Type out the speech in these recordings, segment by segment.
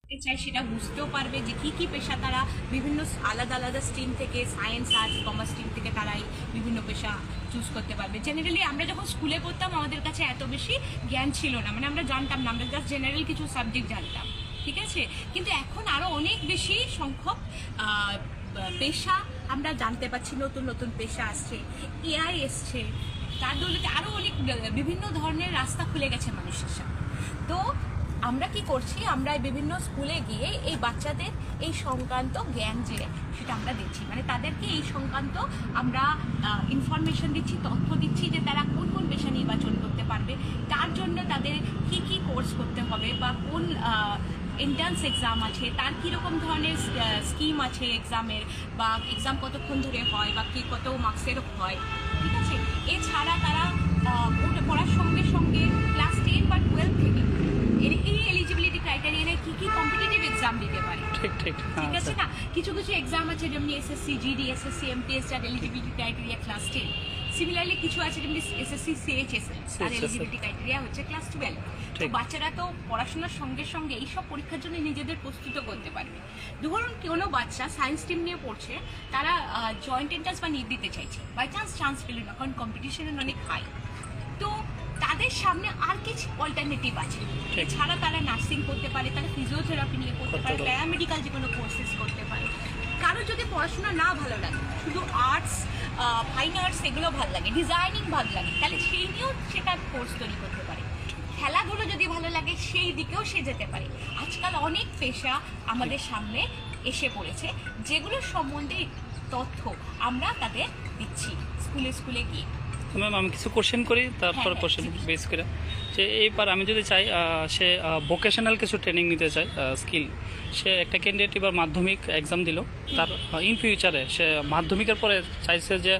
চাই সেটা বুঝতেও পারবে যে কি কি পেশা তারা বিভিন্ন আলাদা আলাদা স্ট্রিম থেকে, সায়েন্স, আর্টস, কমার্স স্ট্রিম থেকে তারাই বিভিন্ন পেশা চুজ করতে পারবে। জেনারেলি আমরা যখন স্কুলে পড়তাম আমাদের কাছে এত বেশি জ্ঞান ছিল না, মানে আমরা জানতাম না, আমরা জাস্ট জেনারেল কিছু সাবজেক্ট জানতাম, ঠিক আছে। কিন্তু এখন আরও অনেক বেশি সংখ্যক পেশা আমরা জানতে পারছি, নতুন নতুন পেশা আসছে, এআই এসছে, তার দৌলতে আরও অনেক বিভিন্ন ধরনের রাস্তা খুলে গেছে মানুষের সামনে। তো আমরা কি করছি, আমরা বিভিন্ন স্কুলে গিয়ে এই বাচ্চাদের এই সংক্রান্ত জ্ঞান যে সেটা আমরা দিচ্ছি, মানে তাদেরকে এই সংক্রান্ত আমরা ইনফরমেশন দিচ্ছি, তথ্য দিচ্ছি যে তারা কোন কোন পেশা নির্বাচন করতে পারবে, তার জন্য তাদের কি কি কোর্স করতে হবে, বা কোন এন্ট্রান্স এক্সাম আছে, তার কীরকম ধরনের স্কিম আছে এক্সামের, বা এক্সাম কতক্ষণ ধরে হয়, বা কি কত মার্কসের হয়, ঠিক আছে। এছাড়া তারা পড়ার সঙ্গে সঙ্গে ক্লাস 10 বা 12 থেকে এই এলিজিবিলিটি ক্রাইটেরিয়ানে কি কি কম্পিটিটিভ এক্সাম দিতে পারে, ঠিক ঠিক ঠিক আছে না। কিছু কিছু এক্সাম আছে যেমনি এসএসসি জিডি, এসএসসি এমটিএস, যার এলিজিবিলিটি ক্রাইটেরিয়া ক্লাস 10। সিমিলারলি কিছু আছে যেমনি এসএসসি সিএইচএসএল, তার এলিজিবিলিটি ক্রাইটেরিয়া হচ্ছে ক্লাস 12। তো বাচ্চারা তো পড়াশোনার সঙ্গে সঙ্গে এইসব পরীক্ষার জন্য নিজেদের প্রস্তুত করতে পারবে। ধরুন কোনো বাচ্চা সায়েন্স টিম নিয়ে পড়ছে, তারা জয়েন্ট এন্ট্রান্স বা নিট দিতে চাইছে, বাই চান্স পেল না, কারণ কম্পিটিশনের অনেক হাই। তো তাদের সামনে আর কিছু অল্টারনেটিভ আছে, এছাড়া তারা নার্সিং করতে পারে, তারা ফিজিওথেরাপি নিয়ে করতে পারে, প্যারামেডিক্যাল যে কোনো কোর্সেস করতে পারে। কারো যদি পড়াশোনা না ভালো লাগে, শুধু আর্টস, ফাইন আর্টস এগুলো ভালো লাগে, ডিজাইনিং ভালো লাগে, তাহলে সেই নিয়েও সেটা কোর্স তৈরি করতে পারে। খেলাধুলো যদি ভালো লাগে সেই দিকেও সে যেতে পারে। আজকাল অনেক পেশা আমাদের সামনে এসে পড়েছে, যেগুলোর সম্বন্ধে তথ্য আমরা তাদের দিচ্ছি স্কুলে স্কুলে গিয়ে। ম্যাম আমি কিছু কোশ্চেন করি, তারপর কোশ্চেন বেস করে যে এইবার আমি যদি চাই সে ভোকেশনাল কিছু ট্রেনিং নিতে চায়, স্কিল, সে একটা ক্যান্ডিডেট এবার মাধ্যমিক এক্সাম দিল, তার ইন ফিউচারে সে মাধ্যমিকের পরে চাইছে যে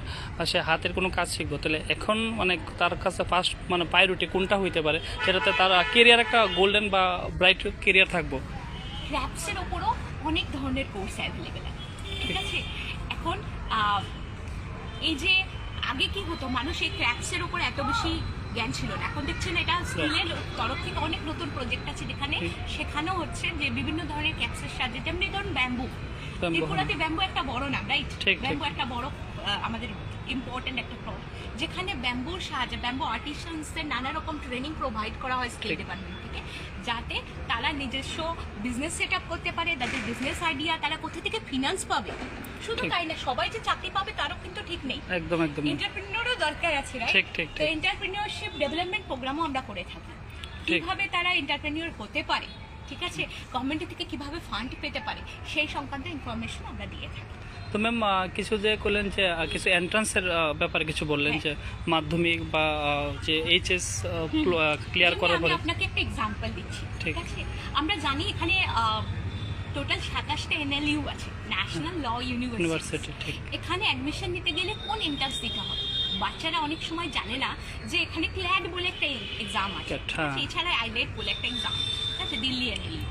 সে হাতের কোনো কাজ শিখবো, তাহলে এখন মানে তার কাছে ফার্স্ট মানে প্রায়োরিটি কোনটা হইতে পারে যেটাতে তার কেরিয়ার একটা গোল্ডেন বা ব্রাইট কেরিয়ার থাকবো? ক্র্যাফটসের ওপরও অনেক ধরনের কোর্স অ্যাভেলেবেল আছে, ঠিক আছে। এখন এই যে আগে কি হতো, মানুষ এই ক্র্যাফটসের ওপর এত বেশি জ্ঞান ছিল না, এখন দেখছেন এটা স্কুলের তরফ থেকে অনেক নতুন প্রজেক্ট আছে যেখানে শেখানো হচ্ছে যে বিভিন্ন ধরনের ক্র্যাফটসের সাহায্যে, যেমনি ধরুন ব্যাম্বু, ত্রিপুরাতে ব্যাম্বু একটা বড় নাম, রাইট? ব্যাম্বু একটা বড় আমাদের ইম্পর্টেন্ট একটা ক্রপ, যেখানে ব্যাম্বুর সাহায্যে ব্যাম্বু আর্টিসানসদের নানা রকম ট্রেনিং প্রোভাইড করা হয় স্কিল ডিপার্টমেন্ট থেকে, যাতে তারা নিজস্ব বিজনেস সেট আপ করতে পারে, তাদের বিজনেস আইডিয়া, তারা কোথা থেকে ফিনান্স পাবে। শুধু তাই না, সবাই যে চাকরি পাবে তারও কিন্তু ঠিক নেই, একদম একদম এন্টারপ্রেনিয়রও দরকার আছে, রাইট? তো এন্টারপ্রেনিয়রশিপ ডেভেলপমেন্ট প্রোগ্রামও আমরা করে থাকি, কিভাবে তারা এন্টারপ্রেনিয়র হতে পারে, ঠিক আছে, গভর্নমেন্ট থেকে কিভাবে ফান্ড পেতে পারে, সেই সংক্রান্ত ইনফরমেশন আমরা দিয়ে থাকি। তো ম্যাম কিছু যে করলেন যে কিছু এন্ট্রান্সের ব্যাপারে কিছু বললেন যে মাধ্যমিক বা যে এইচএস ক্লিয়ার করার পরে, আপনাকে একটা এক্সাম্পল দিচ্ছি, ঠিক আছে। আমরা জানি এখানে টোটাল 27টা এনএলইউ আছে, ন্যাশনাল ল ইউনিভার্সিটি। এখানে অ্যাডমিশন নিতে গেলে কোন এন্ট্রান্স দিতে হবে বাচ্চারা অনেক সময় জানে না, যে এখানে ক্ল্যাড বলে একটা এক্সাম আছে, এছাড়া আইলেট বলে একটা এক্সাম আছে দিল্লি এনএলইউ।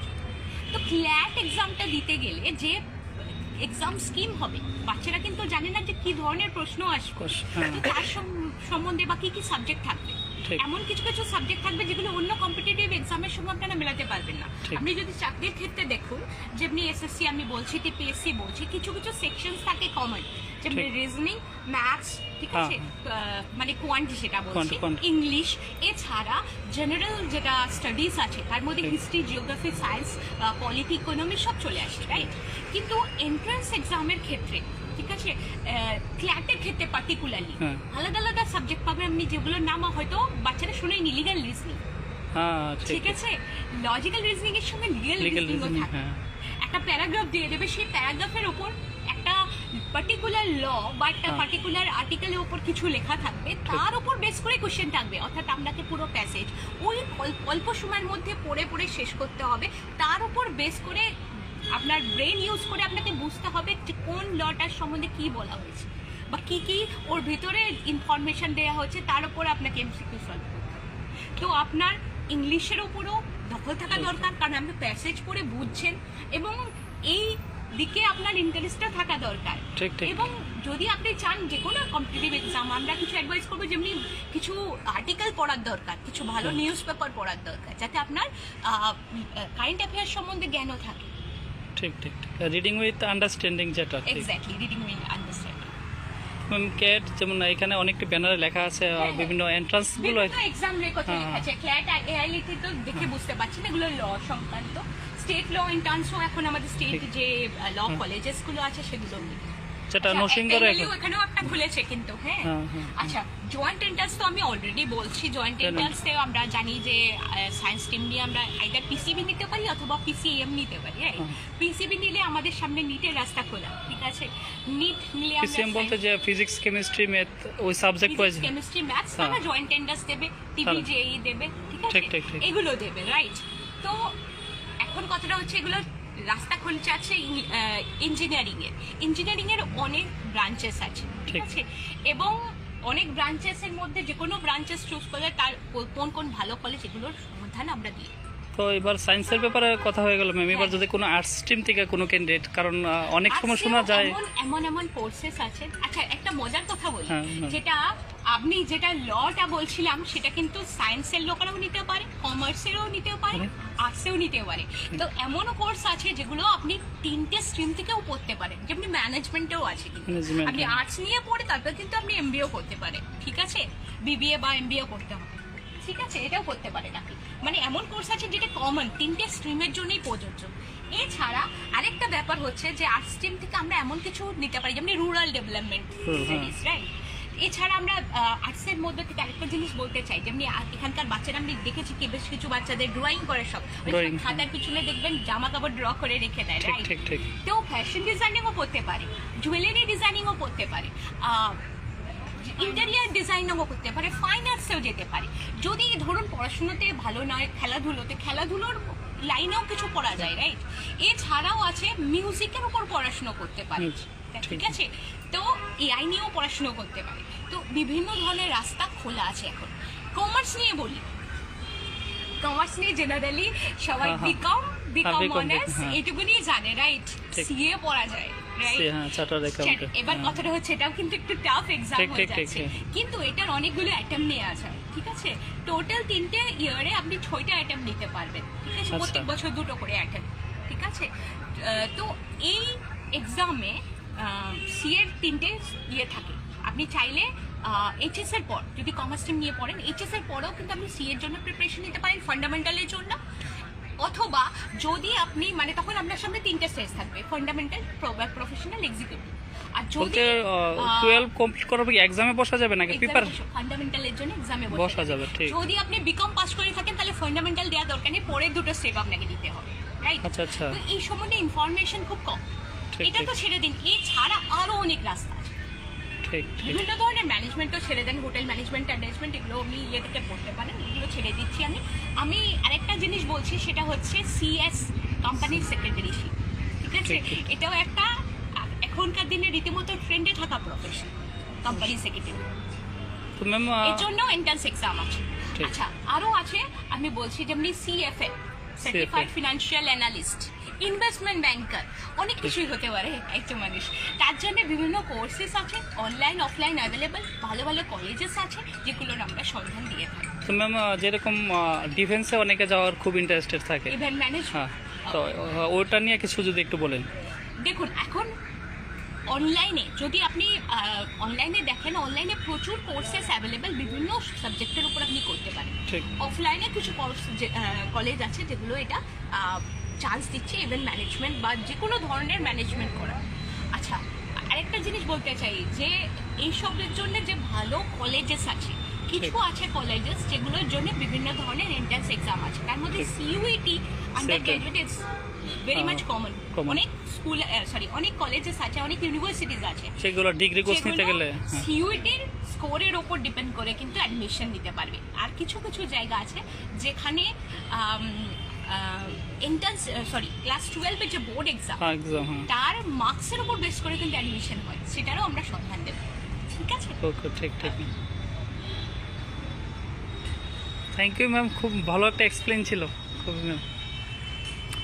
তো ক্ল্যাড এক্সামটা দিতে গেলে যে এক্সাম স্কিম হবে, বাচ্চারা কিন্তু জানে না যে কি ধরনের প্রশ্ন আসবে, তার সম্বন্ধে বা কি কি সাবজেক্ট থাকবে। এমন কিছু কিছু সাবজেক্ট থাকবে যেগুলো অন্য কম্পিটিটিভ এক্সামের সময় আপনারা মেলাতে পারবেন না। আপনি যদি চাকরির ক্ষেত্রে দেখুন, যেমনি এসএসসি আমি বলছি, টিপিএসসি বলছি, কিছু কিছু সেকশনস থাকে কমন, যেমনি রিজনিং, ম্যাথস, ঠিক আছে, মানে কোয়ান্টি সেটা বলছি, ইংলিশ, এছাড়া জেনারেল যেটা স্টাডিজ আছে তার মধ্যে history, geography, science, polity, economy সব চলে আসে, রাইট? কিন্তু এন্ট্রান্স এক্সামের ক্ষেত্রে, ঠিক আছে, ক্ল্যাটের ক্ষেত্রে পার্টিকুলারলি আলাদা আলাদা সাবজেক্ট পাবে, আমি যেগুলোর নাম হয়তো বাচ্চারা শুনেনি, লিগ্যাল রিজনিং, ঠিক আছে, লজিক্যাল রিজনিং এর সঙ্গে লিগ্যাল রিজনিং থাকে, একটা প্যারাগ্রাফ দিয়ে দেবে, সেই প্যারাগ্রাফের ওপর একটা পার্টিকুলার ল বা একটা পার্টিকুলার আর্টিকেলের উপর কিছু লেখা থাকবে, তার উপর বেস করে কোশ্চেন থাকবে, অর্থাৎ আপনাকে পুরো প্যাসেজ ওই অল্প সময়ের মধ্যে পড়ে পড়ে শেষ করতে হবে, তার উপর বেস করে আপনার ব্রেন ইউজ করে আপনাকে বুঝতে হবে যে কোন লটার সম্বন্ধে কি বলা হয়েছে বা কি কি ওর ভিতরে ইনফরমেশন দেওয়া হয়েছে, তার উপর আপনাকে এমসিকিউ সলভ করতে হবে। তো আপনার ইংলিশের উপরও দখল থাকা দরকার, কারণ আপনি প্যাসেজ পড়ে বুঝছেন, এবং এই দিকে আপনার ইন্টারেস্টটা থাকা দরকার। ঠিক ঠিক এবং যদি আপনি চান যে কোনো কম্পিটিটিভ এক্সাম, আমরা কিছু অ্যাডভাইস করবো, যেমনি কিছু আর্টিকেল পড়ার দরকার, কিছু ভালো নিউজ পেপার পড়ার দরকার, যাতে আপনার কারেন্ট অ্যাফেয়ার্স সম্বন্ধে জ্ঞানও থাকে। ঠিক ঠিক রিডিং উইথ আন্ডারস্ট্যান্ডিং যেটা ঠিক। Exactly, reading with understanding. Ma'am cat যেমন এখানে অনেকটি ব্যানারে লেখা আছে বিভিন্ন এন্ট্রান্স গুলো এক্সাম রেকর্ড লেখা আছে। ক্ল্যাট এআইএলটি তো দেখে বুঝতে পারছেন এগুলো ল সংক্রান্ত। স্টেট ল এন্ট্রান্সও এখন আমাদের স্টেট যে ল কলেজেস গুলো আছে সেগুলো যেটা নরসিংগড়ে এখানেও একটা খুলেছে কিন্তু। হ্যাঁ, আচ্ছা, জয়েন্ট এন্ট্রান্স তো আমি অলরেডি বলছি। জয়েন্ট এন্ট্রান্সে আমরা জানি যে সায়েন্স স্ট্রিম নিয়ে আমরা আইদার পিসিবি নিতে পারি অথবা পিসিএম নিতে পারি। পিসিবি নিলে আমাদের সামনে নিটের রাস্তা খোলা, ঠিক আছে। নিট নিলে পিসিএম বলতে যে ফিজিক্স কেমিস্ট্রি ম্যাথ ওই সাবজেক্ট ওয়াইজ কেমিস্ট্রি ম্যাথস তারা জয়েন্ট এন্ট্রান্স দেবে, টিভি জেই দেবে, ঠিক আছে, এগুলো দেবে, রাইট। তো এখন কথাটা হচ্ছে এগুলো রাস্তা খুলছে আছে ইঞ্জিনিয়ারিং এর অনেক ব্রাঞ্চেস আছে, ঠিক আছে, এবং অনেক ব্রাঞ্চেসের মধ্যে যে কোনো ব্রাঞ্চেস চুজ করলে তার কোন কোন ভালো কলেজ এগুলোর সমাধান আমরা দিই। তো এবার সায়েন্সের ব্যাপারে কথা হয়ে গেল ম্যাম। এবার যদি কোনো আর্টস স্ট্রিম থেকে কোনো ক্যান্ডিডেট, কারণ অনেক সময় শোনা যায় এমন কোর্সেস আছে। আচ্ছা, একটা মজার কথা বলি, যেটা আপনি যেটা লটা বলছিলাম সেটা কিন্তু সায়েন্সের লোকেরাও নিতে পারে, কমার্সেরও নিতে পারে, আর্টসেও নিতে পারে। তো এমনও কোর্স আছে যেগুলো আপনি 3টে স্ট্রিম থেকেও পড়তে পারেন, যেমনি ম্যানেজমেন্টেও আছে। আপনি আর্টস নিয়ে পড়ে তারপর কিন্তু আপনি এমবিএও করতে পারেন, ঠিক আছে, বিবিএ বা এমবিএ করতে হবে, ঠিক আছে, এটাও করতে পারেন আপনি। মানে এমন কোর্স আছে যেটা কমন 3টে স্ট্রিমের জন্যই প্রযোজ্য। এছাড়া আরেকটা ব্যাপার হচ্ছে যে আর্টস স্ট্রিম থেকে আমরা এমন কিছু নিতে পারি যেমনি রুরাল ডেভেলপমেন্ট, রাইট। এছাড়া আমরা আর্টসের মধ্যে থেকে আরেকটা জিনিস বলতে চাই, যেমনি এখানকার বাচ্চারা আমি দেখেছি কি বেশ কিছু বাচ্চাদের ড্রয়িং করে, সব খাতার পিছনে দেখবেন জামা কাপড় ড্র করে রেখে দেয়, রাইট। তো ফ্যাশন ডিজাইনিংও করতে পারে, জুয়েলারি ডিজাইনিংও করতে পারে, ইন্টেরিয়ার ডিজাইনও করতে পারে, ফাইন আর্টসেও যেতে পারে। যদি ধরুন পড়াশোনাতে ভালো নয়, খেলাধুলোর লাইনেও কিছু পড়া যায়, রাইট। এছাড়াও আছে মিউজিকের উপর পড়াশোনা করতে পারে, ঠিক আছে। তো এআই নিয়েও পড়াশোনা করতে পারে। তো বিভিন্ন ধরনের রাস্তা খোলা আছে এখন। কমার্স নিয়ে বলি, কমার্স নিয়ে জেনারেলি সবাই বিকম অনার্স এটুকুনি জানে, রাইট। সিএ পড়া যায়, এবার কথাটা হচ্ছে এটাও কিন্তু একটু টাফ এক্সাম হয়ে যাচ্ছে, কিন্তু এটার অনেকগুলো অ্যাটেম্প নিয়ে আসা, ঠিক আছে। টোটাল 3টে ইয়ারে আপনি 6টা অ্যাটেম্প নিতে পারবেন, ঠিক আছে, প্রত্যেক বছর 2টো করে অ্যাটেম্প, ঠিক আছে। তো এই এক্সামে সিএর 3টে ইয়ে থাকে। আপনি চাইলে এইচএস এর পর যদি কমার্স স্ট্রিম নিয়ে পড়েন, এইচএস এর পরেও কিন্তু আপনি সিএ এর জন্য প্রিপারেশন নিতে পারেন, ফান্ডামেন্টালের জন্য। অথবা যদি আপনি মানে তখন আপনার সামনে 3টে স্টেজ থাকবে, ফান্ডামেন্টাল, প্রফেশনাল, এক্সিকিউটিভ। আর যদি 12 কমপ্লিট করার পর এক্সামে বসা যাবে নাকি প্রিপারেশন? ফান্ডামেন্টালের জন্য এক্সামে বসা যাবে, ঠিক। যদি আপনি বিকম পাস করে থাকেন তাহলে ফান্ডামেন্টাল দেওয়া দরকার নেই, পরের 2টো স্টেপ আপনাকে দিতে হবে, রাইট। আচ্ছা আচ্ছা। তো এই সম্বন্ধে ইনফরমেশন খুব কম, এটা তো ছেড়ে দিন। এছাড়া আরো অনেক রাস্তা আছে, ঠিক। বিভিন্ন ধরনের ম্যানেজমেন্টও ছেড়ে দেন, হোটেল ম্যানেজমেন্ট, ম্যানেজমেন্ট, এগুলো আপনি ইয়ে থেকে পড়তে পারেন, এগুলো ছেড়ে দিচ্ছি আমি আরেকটা জিনিস বলছি, সেটা হচ্ছে সিএস, কোম্পানির সেক্রেটারিশিপ, ঠিক আছে। এটাও একটা এখনকার দিনে রীতিমতো ট্রেন্ডে থাকা প্রফেশন, কোম্পানি সেক্রেটারি। তো ম্যাম এর জন্য এন্ট্রান্স এক্সাম আছে। আচ্ছা, আরো আছে আমি বলছি, যেমনি CFA, certified financial analyst, investment banker, অনেক কিছুই হতে পারে একটা মানুষ। তার জন্য বিভিন্ন কোর্সেস আছে, অনলাইন অফলাইন অ্যাভেলেবল, ভালো ভালো কলেজেস আছে যেগুলোর আমরা সন্ধান দিয়ে থাকি। তো ম্যাম যেরকম ডিফেন্সে অনেকে যাওয়ার খুব ইন্টারেস্টেড থাকে, ইভেন্ট ম্যানেজমেন্ট, তো ওটা নিয়ে কিছু যদি একটু বলেন। দেখুন, এখন অনলাইনে যদি আপনি অনলাইনে দেখেন, অনলাইনে প্রচুর কোর্সেস অ্যাভেলেবেল, বিভিন্ন সাবজেক্টের উপর আপনি করতে পারেন। অফলাইনে কিছু কলেজ আছে যেগুলো এটা চান্স দিচ্ছে ইভেন্ট ম্যানেজমেন্ট বা যে কোনো ধরনের ম্যানেজমেন্ট করা। আচ্ছা, আরেকটা জিনিস বলতে চাই যে এইসবের জন্য যে ভালো কলেজেস আছে, কিছু আছে কলেজেস যেগুলোর জন্য বিভিন্ন ধরনের এন্ট্রান্স এক্সাম আছে, তার মধ্যে CUET under graduate very much common. অনেক স্কুল অনেক কলেজেস আছে, অনেক ইউনিভার্সিটিজ আছে, সেগুলো ডিগ্রি কোর্স নিতে গেলে সিইউটির স্কোরের ওপর ডিপেন্ড করে কিন্তু অ্যাডমিশন নিতে পারবে। আর কিছু কিছু জায়গা আছে যেখানে এন্ট্রান্স ক্লাস 12 এর যে বোর্ড এক্সাম, তার মার্কসের উপর বেস করে কিন্তু অ্যাডমিশন হয়, সেটারও আমরা সন্ধান দেব, ঠিক আছে। ওকে, ঠিক। থ্যাংক ইউ ম্যাম, খুব ভালো একটা এক্সপ্লেন ছিল খুব ম্যাম।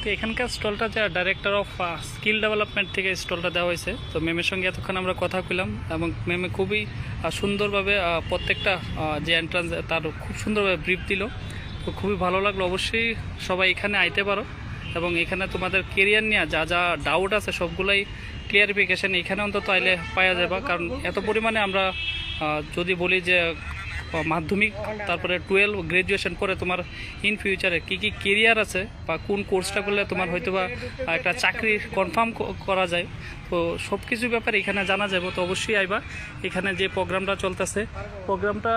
তো এখানকার স্টলটা যে ডাইরেক্টর অফ স্কিল ডেভেলপমেন্ট থেকে স্টলটা দেওয়া হয়েছে, তো ম্যামের সঙ্গে এতক্ষণ আমরা কথা কইলাম এবং ম্যামে খুবই সুন্দরভাবে প্রত্যেকটা যে এন্ট্রান্স তার খুব সুন্দরভাবে ব্রিফ দিল। তো খুবই ভালো লাগলো। অবশ্যই সবাই এখানে আইতে পারো এবং এখানে তোমাদের কেরিয়ার নিয়ে যা যা ডাউট আছে সবগুলাই ক্লিয়ারিফিকেশান এখানে অন্তত আইলে পাওয়া যাবে। কারণ এত পরিমাণে আমরা যদি বলি যে মাধ্যমিক তারপরে 12 গ্র্যাজুয়েশন করে তোমার ইন ফিউচারে কী কী কেরিয়ার আছে বা কোন কোর্সটা করলে তোমার হয়তো বা একটা চাকরি কনফার্ম করা যায়, তো সব কিছু ব্যাপারে এখানে জানা যাবে। তো অবশ্যই আইবা। এখানে যে প্রোগ্রামটা চলতেছে, প্রোগ্রামটা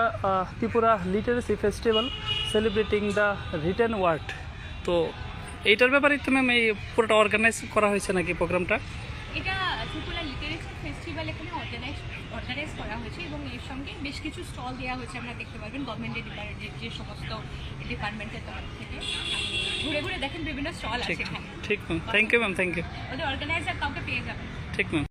Tripura literacy festival celebrating the written word. তো এইটার ব্যাপারে তো ম্যাম এই পুরোটা অর্গানাইজ করা হয়েছে নাকি প্রোগ্রামটা? এটা ত্রিপুরা লিটারেচার ফেস্টিভ্যাল এখানে অর্গানাইজ করা হয়েছে এবং এর সঙ্গে বেশ কিছু স্টল দেওয়া হয়েছে। আপনারা দেখতে পারবেন গভর্নমেন্টের যে সমস্ত ডিপার্টমেন্টের তরফ থেকে ঘুরে ঘুরে দেখেন বিভিন্ন স্টল আছে ঠিক এখানে। ঠিক ma'am, thank you ma'am, thank you. ওদের অর্গানাইজার কাউকে পেয়ে যাবেন। ঠিক ম্যাম।